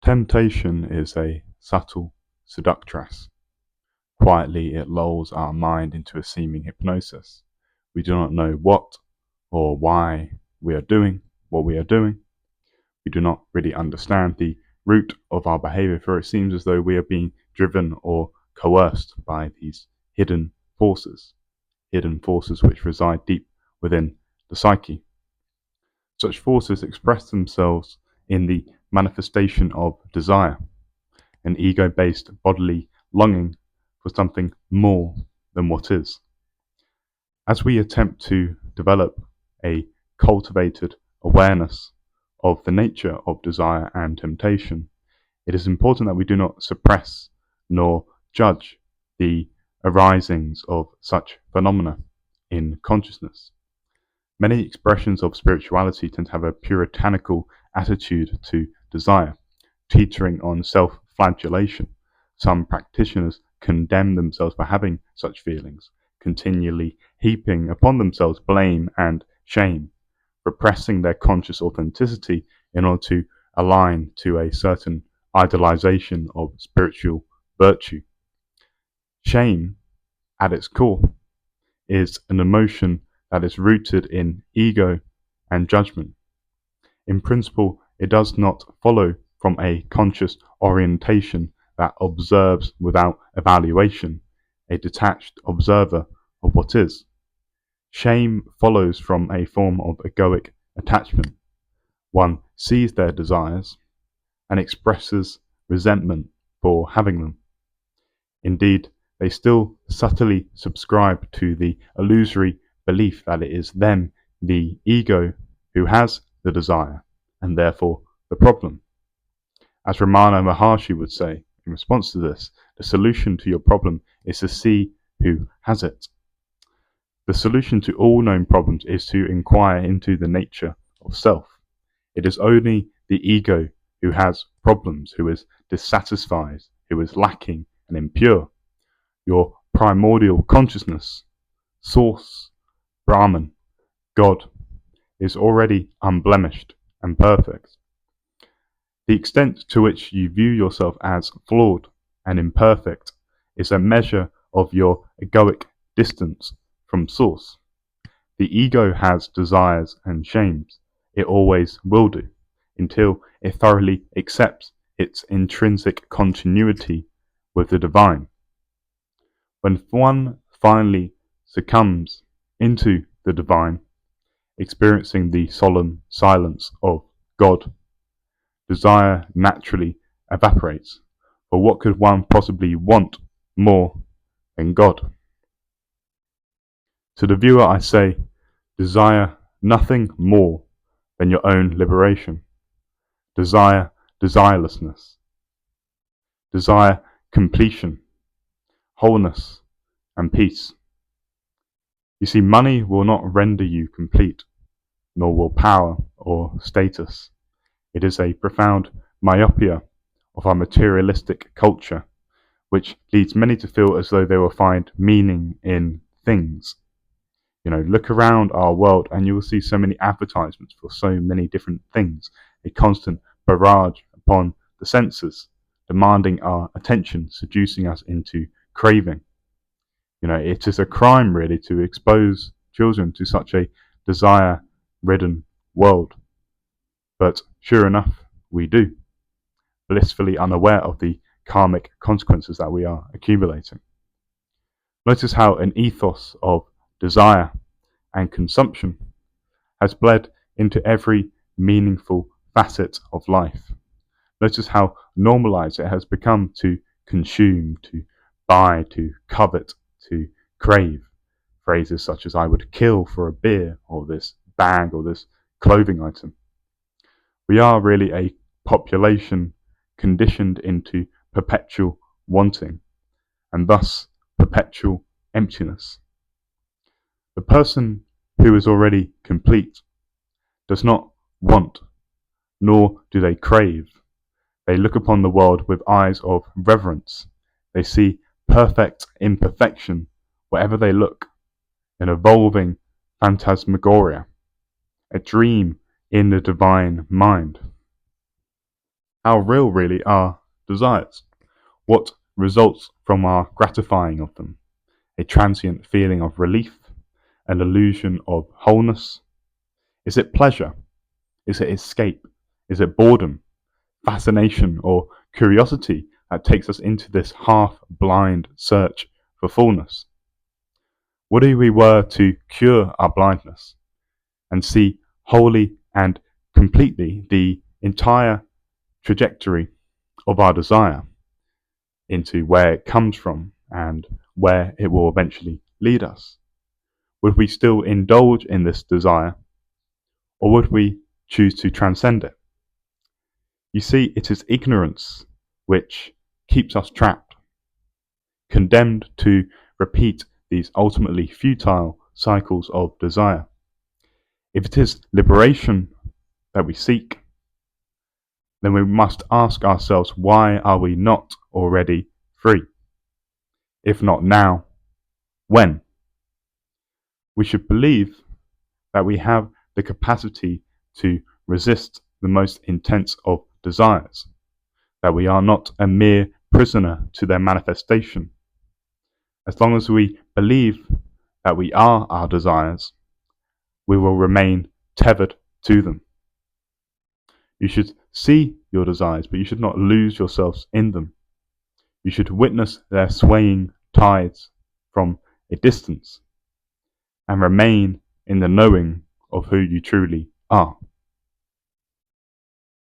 Temptation is a subtle seductress. Quietly it lulls our mind into a seeming hypnosis. We do not know what or why we are doing what we are doing. We do not really understand the root of our behavior, for it seems as though we are being driven or coerced by these hidden forces which reside deep within the psyche. Such forces express themselves in the manifestation of desire, an ego-based bodily longing for something more than what is. As we attempt to develop a cultivated awareness of the nature of desire and temptation, it is important that we do not suppress nor judge the arisings of such phenomena in consciousness. Many expressions of spirituality tend to have a puritanical attitude to desire, teetering on self-flagellation. Some practitioners condemn themselves for having such feelings, continually heaping upon themselves blame and shame, repressing their conscious authenticity in order to align to a certain idolization of spiritual virtue. Shame, at its core, is an emotion that is rooted in ego and judgment. In principle, it does not follow from a conscious orientation that observes without evaluation, a detached observer of what is. Shame follows from a form of egoic attachment. One sees their desires and expresses resentment for having them. Indeed, they still subtly subscribe to the illusory belief that it is them, the ego, who has the desire, and therefore the problem. As Ramana Maharshi would say in response to this, the solution to your problem is to see who has it. The solution to all known problems is to inquire into the nature of self. It is only the ego who has problems, who is dissatisfied, who is lacking and impure. Your primordial consciousness, source, Brahman, God, is already unblemished and perfect. The extent to which you view yourself as flawed and imperfect is a measure of your egoic distance from source. The ego has desires and shames. It always will do, until it thoroughly accepts its intrinsic continuity with the divine. When one finally succumbs into the divine, experiencing the solemn silence of God, desire naturally evaporates. For what could one possibly want more than God? To the viewer I say, desire nothing more than your own liberation. Desire desirelessness. Desire completion, wholeness, and peace. You see, money will not render you complete, nor will power or status. It is a profound myopia of our materialistic culture, which leads many to feel as though they will find meaning in things. Look around our world and you will see so many advertisements for so many different things, a constant barrage upon the senses, demanding our attention, seducing us into craving. It is a crime really to expose children to such a desire-ridden world. But sure enough, we do, blissfully unaware of the karmic consequences that we are accumulating. Notice how an ethos of desire and consumption has bled into every meaningful facet of life. Notice how normalized it has become to consume, to buy, to covet, to crave. Phrases such as "I would kill for a beer," or "this bag," or "this clothing item." We are really a population conditioned into perpetual wanting, and thus perpetual emptiness. The person who is already complete does not want, nor do they crave. They look upon the world with eyes of reverence. They see perfect imperfection wherever they look, an evolving phantasmagoria, a dream in the divine mind. How real really are desires? What results from our gratifying of them? A transient feeling of relief? An illusion of wholeness? Is it pleasure? Is it escape? Is it boredom, fascination, or curiosity that takes us into this half-blind search for fullness? What if we were to cure our blindness and see wholly and completely the entire trajectory of our desire into where it comes from and where it will eventually lead us? Would we still indulge in this desire, or would we choose to transcend it? You see, it is ignorance which keeps us trapped, condemned to repeat these ultimately futile cycles of desire. If it is liberation that we seek, then we must ask ourselves, why are we not already free? If not now, when? We should believe that we have the capacity to resist the most intense of desires, that we are not a mere prisoner to their manifestation. As long as we believe that we are our desires, we will remain tethered to them. You should see your desires, but you should not lose yourselves in them. You should witness their swaying tides from a distance and remain in the knowing of who you truly are.